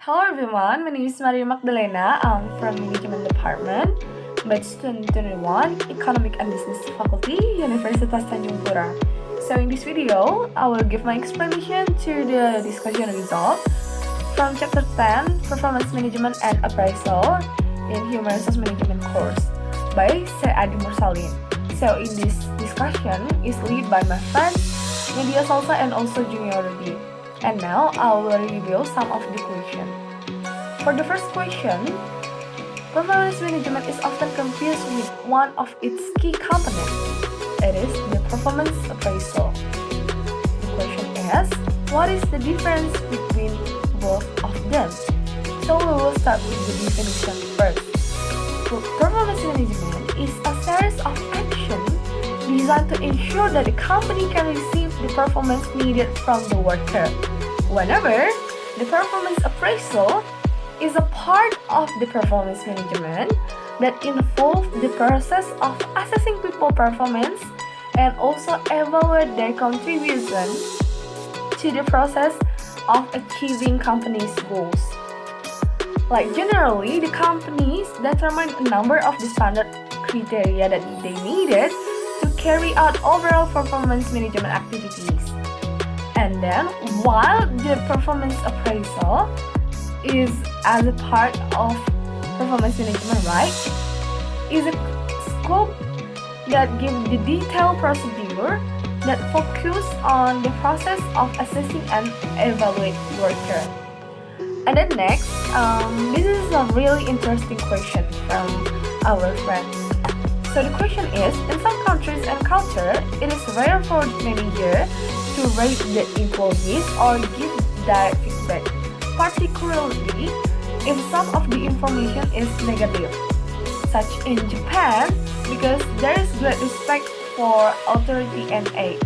Hello everyone, my name is Magdalena. I'm from Management Department, batch 2021, Economic and Business Faculty, Universitas Tanjung Pura. So in this video, I will give my explanation to the discussion result from Chapter 10, Performance Management and Appraisal in Human Resource Management course by Sir Adi Mursalin. So in this discussion is led by my friends, Media Salsa and also Junior Ruby. And now I will review some of the questions. For the first question, performance management is often confused with one of its key components. It is the performance appraisal. The question is, what is the difference between both of them? So we will start with the definition first. Performance management is a series of actions designed to ensure that the company can receive the performance needed from the worker. Whenever the performance appraisal is a part of the performance management that involves the process of assessing people performance and also evaluate their contribution to the process of achieving company's goals. Like generally, the companies determine a number of the standard criteria that they needed to carry out overall performance management activities. And then, while the performance appraisal is as a part of performance management, right, is a scope that gives the detailed procedure that focus on the process of assessing and evaluate worker. And then next, this is a really interesting question from our friend. So the question is, in some countries and culture, it is rare for the manager to rate the employees or give direct feedback, particularly if some of the information is negative, such in Japan, because there is great respect for authority and aid.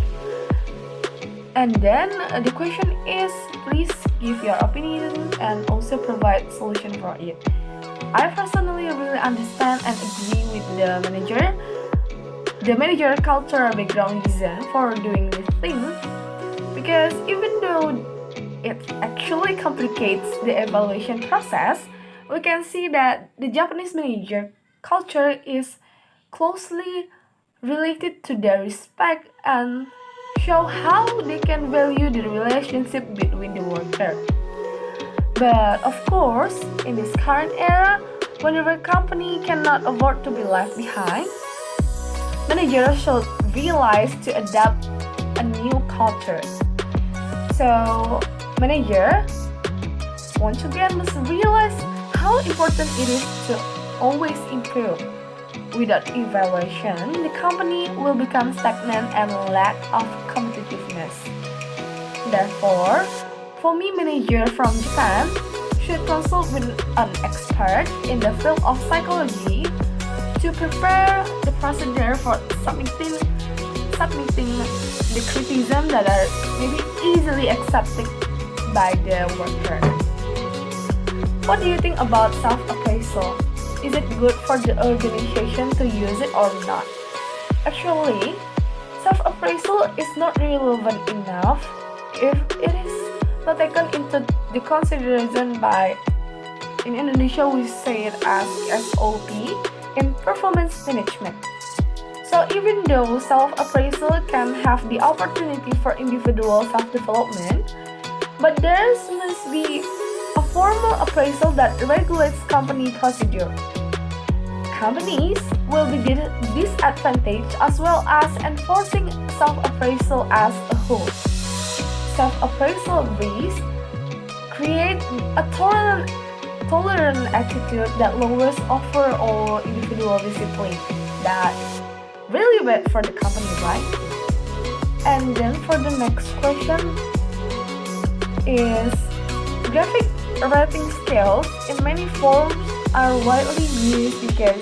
And then the question is, please give your opinion and also provide solution for it. I personally really understand and agree with the manager cultural background reason for doing this thing, because even though it actually complicates the evaluation process, we can see that the Japanese manager culture is closely related to their respect and show how they can value the relationship between the worker. But of course, in this current era, whenever a company cannot afford to be left behind, managers should realize to adapt a new culture. So, manager, once again, must realize how important it is to always improve. Without evaluation, the company will become stagnant and lack of competitiveness. Therefore, for me, manager from Japan should consult with an expert in the field of psychology to prepare the procedure for submitting the criticism that are maybe easily accepted by the worker. What do you think about self-appraisal? Is it good for the organization to use it or not? Actually, self-appraisal is not relevant enough if it is not taken into the consideration by, in Indonesia we say it as SOP, in performance management. So even though self-appraisal can have the opportunity for individual self-development, but there must be a formal appraisal that regulates company procedure. Companies will be disadvantaged as well as enforcing self-appraisal as a whole. Self-appraisal risks create a tolerant attitude that lowers overall individual discipline. That really bad for the company, right? And then for the next question is, graphic rating scales in many forms are widely used because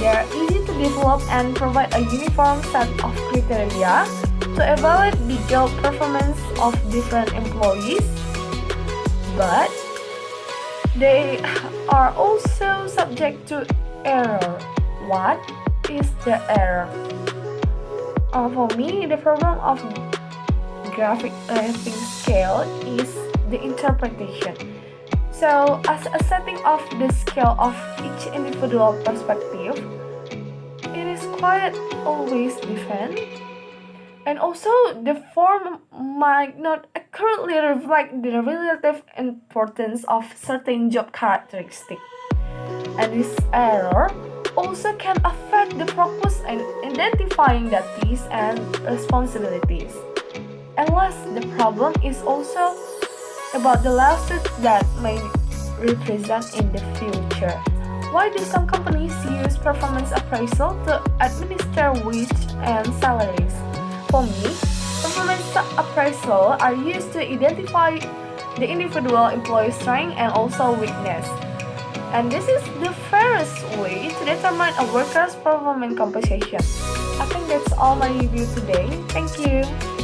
they are easy to develop and provide a uniform set of criteria to evaluate the job performance of different employees, but they are also subject to error. What is the error? For me, the problem of graphic rating scale is the interpretation. So, as a setting of the scale of each individual perspective, it is quite always different. And also, the form might not accurately reflect the relative importance of certain job characteristics. And this error also can affect the focus in identifying duties and responsibilities. Unless the problem is also about the lawsuits that may represent in the future. Why do some companies use performance appraisal to administer wage and salaries? For me, performance appraisal are used to identify the individual employee's strength and also weakness. And this is the fairest way to determine a worker's performance compensation. I think that's all my review today. Thank you.